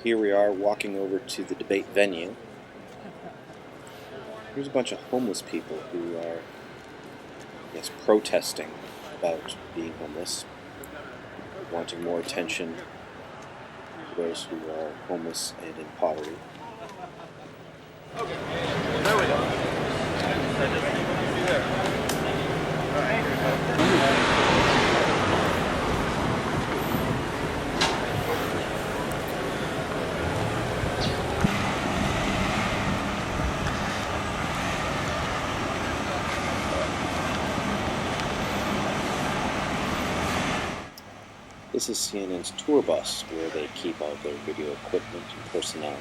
Here we are walking over to the debate venue. Here's a bunch of homeless people who are, I guess, protesting about being homeless, wanting more attention to those who are homeless and in poverty. There we go. This is CNN's tour bus, where they keep all their video equipment and personnel.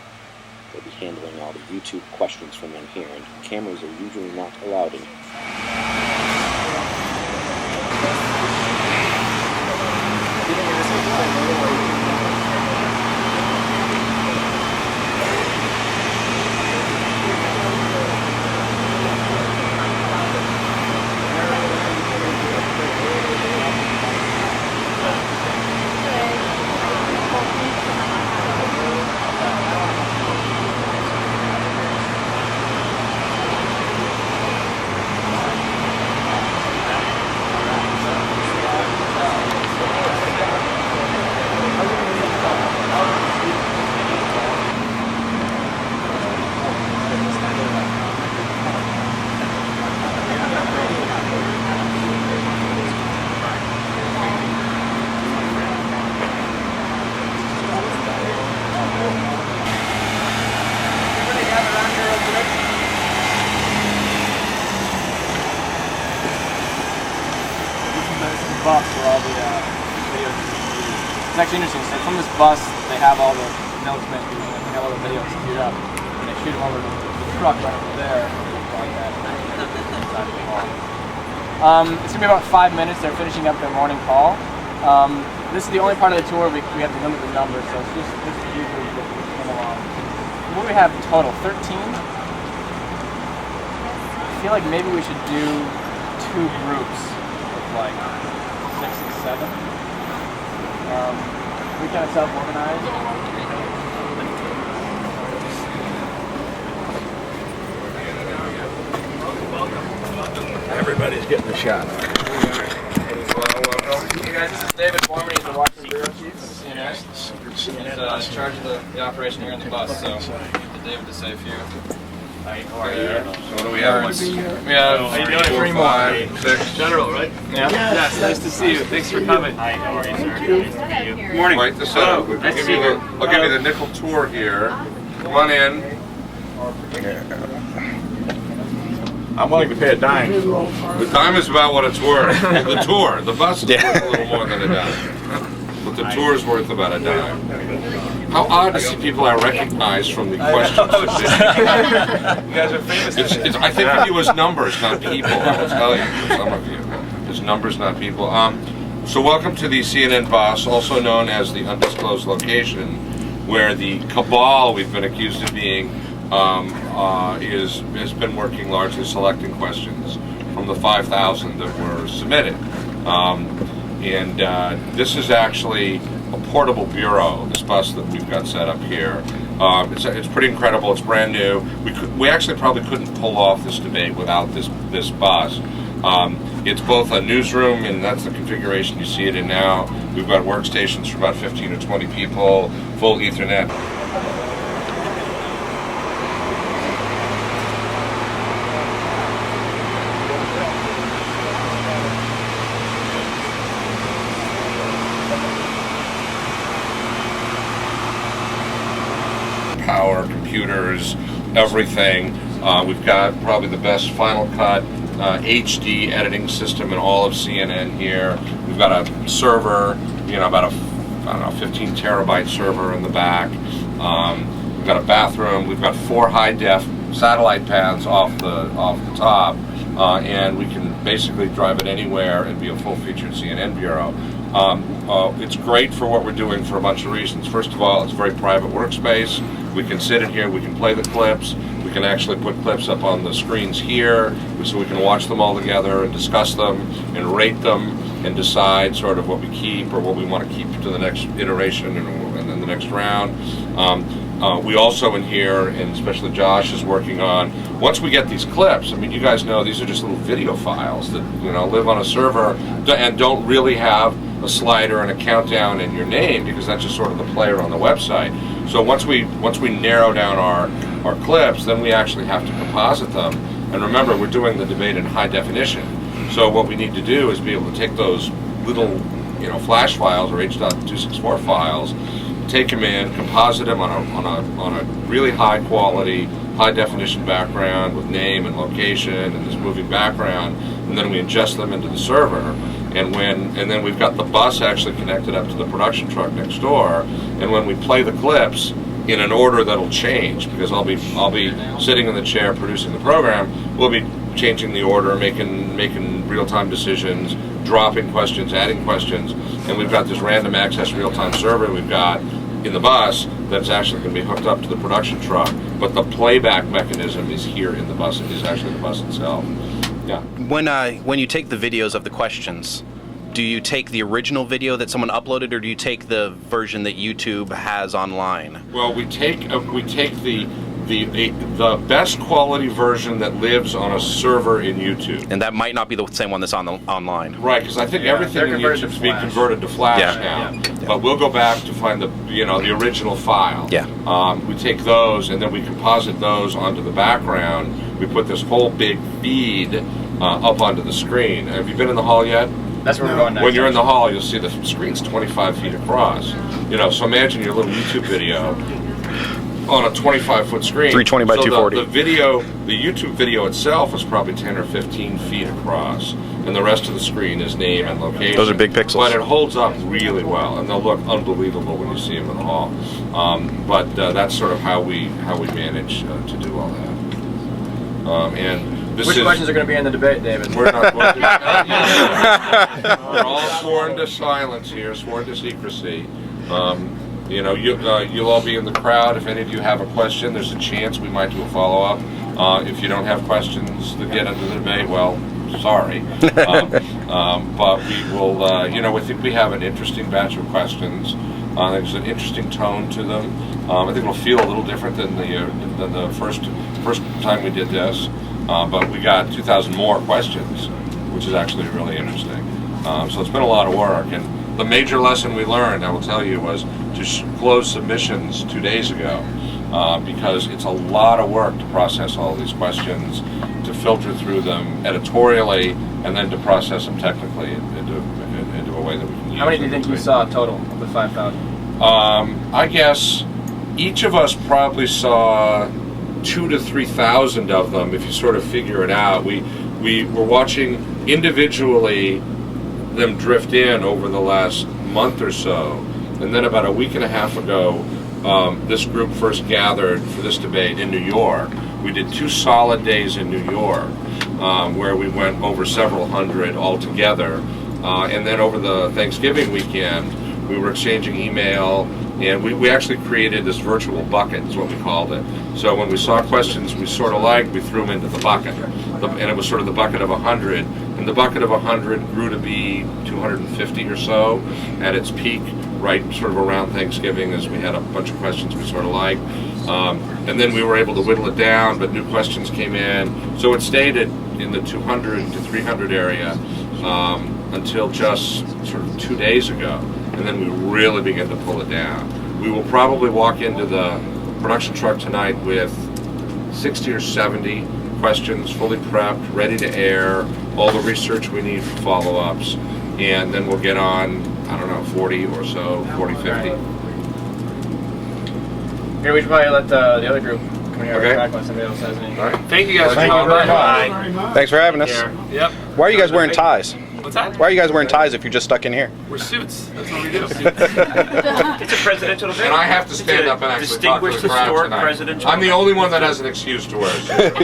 They'll be handling all the YouTube questions from in here, and cameras are usually not allowed in here. Bus where all the videos are being used. It's actually interesting. So from this bus, they have all the announcements, they have all the videos queued up, and they shoot them over to the truck right over there. Like that. It's gonna be about 5 minutes. They're finishing up their morning call. This is the only part of the tour we have to limit the numbers, so it's just this is usually that we come along. What do we have total? 13. I feel like maybe we should do 2 groups of like 6 and 7. We kind of self-organize. Everybody's getting a shot. Hey guys, this is David Foreman. He's the Washington Bureau Chief of CNN. He's in charge of the operation here on the bus, so to David to say a few. How are you? So what do we have? We have 3, 4, 5, 6. General, right? Yeah. Yes, nice to see you. Thanks for coming. Hi, how are you, sir? Nice to meet you. Good morning. Quite the setup. Hello. I'll give you the nickel tour here. Come on in. I'm willing to pay a dime. The dime is about what it's worth. The tour, the bus is worth a little more than a dime. But the tour is worth about a dime. How odd to see people I recognize from the questions. You guys are famous. I think of you as numbers, not people. I will tell you, for some of you, it's numbers, not people. So welcome to the CNN bus, also known as the undisclosed location, where the cabal we've been accused of being has been working largely selecting questions from the 5,000 that were submitted. This is actually a portable bureau, this bus that we've got set up here. It's pretty incredible. It's brand new. We actually probably couldn't pull off this debate without this bus. It's both a newsroom, and that's the configuration you see it in now. We've got workstations for about 15 or 20 people, full Ethernet. Power, computers, everything. We've got probably the best Final Cut HD editing system in all of CNN here. We've got a server, about a 15 terabyte server in the back. We've got a bathroom. We've got 4 high-def satellite pads off the top, and we can basically drive it anywhere and be a full-featured CNN bureau. It's great for what we're doing for a bunch of reasons. First of all, it's a very private workspace. We can sit in here, we can play the clips, we can actually put clips up on the screens here so we can watch them all together and discuss them and rate them and decide sort of what we keep or what we want to keep to the next iteration and then the next round. We also in here, and especially Josh is working on, once we get these clips, I mean, you guys know these are just little video files that, you know, live on a server and don't really have a slider and a countdown in your name, because that's just sort of the player on the website. So once we narrow down our clips, then we actually have to composite them. And remember, we're doing the debate in high definition. So what we need to do is be able to take those little, you know, flash files or H.264 files, take them in, composite them on a really high quality, high definition background with name and location and this moving background, and then we ingest them into the server. And then we've got the bus actually connected up to the production truck next door. And when we play the clips in an order that'll change, because I'll be sitting in the chair producing the program, we'll be changing the order, making real-time decisions, dropping questions, adding questions, and we've got this random access real-time server we've got in the bus that's actually going to be hooked up to the production truck, but the playback mechanism is here in the bus. It is actually the bus itself. Yeah. When you take the videos of the questions, do you take the original video that someone uploaded, or do you take the version that YouTube has online? Well, we take the best quality version that lives on a server in YouTube. And that might not be the same one that's on the online. Right, because I think everything in YouTube is being converted to Flash now. Yeah. But we'll go back to find the original file. Yeah. We take those and then we composite those onto the background. We put this whole big feed up onto the screen. Have you been in the hall yet? That's where we're going next. When you're in the hall, you'll see the screen's 25 feet across. You know, so imagine your little YouTube video on a 25-foot screen. 320 by 240. The YouTube video itself is probably 10 or 15 feet across, and the rest of the screen is name and location. Those are big pixels. But it holds up really well, and they'll look unbelievable when you see them in the hall. But that's sort of how we manage to do all that. Which questions are going to be in the debate, David? We're not. We're all sworn to silence here, sworn to secrecy. You know, you'll all be in the crowd. If any of you have a question, there's a chance we might do a follow-up. If you don't have questions that get into the debate, well, sorry. But we will, you know, I think we have an interesting batch of questions. There's an interesting tone to them. I think it'll feel a little different than the first time we did this. But we got 2,000 more questions, which is actually really interesting. So it's been a lot of work. And the major lesson we learned, I will tell you, was to close submissions 2 days ago, because it's a lot of work to process all these questions, to filter through them editorially, and then to process them technically into a way that we can use. How many do you think you saw total of the 5,000? I guess each of us probably saw 2,000 to 3,000 of them, if you sort of figure it out. We were watching individually them drift in over the last month or so, and then about a week and a half ago, this group first gathered for this debate in New York. We did 2 solid days in New York, where we went over several hundred altogether, and then over the Thanksgiving weekend, we were exchanging email, and we actually created this virtual bucket, is what we called it. So when we saw questions we sort of liked, we threw them into the bucket. And it was sort of the bucket of 100. And the bucket of 100 grew to be 250 or so at its peak, right sort of around Thanksgiving, as we had a bunch of questions we sort of liked. And then we were able to whittle it down, but new questions came in. So it stayed in the 200 to 300 area until just sort of 2 days ago. And then we really began to pull it down. We will probably walk into the production truck tonight with 60 or 70 questions, fully prepped, ready to air, all the research we need for follow-ups, and then we'll get on, I don't know, 40 or so, 40, 50. Here, we should probably let the other group come here Okay. and talk when somebody else has any. All right. Thank you guys for Thank you coming. very Bye. Thanks for having us. Yep. Why are you guys wearing ties? What's that? Why are you guys wearing ties if you're just stuck in here? We're suits. That's what we do. It's a presidential event. And I have to stand up and actually talk to the Distinguished crowd historic tonight. presidential I'm the only one that has an excuse to wear a suit.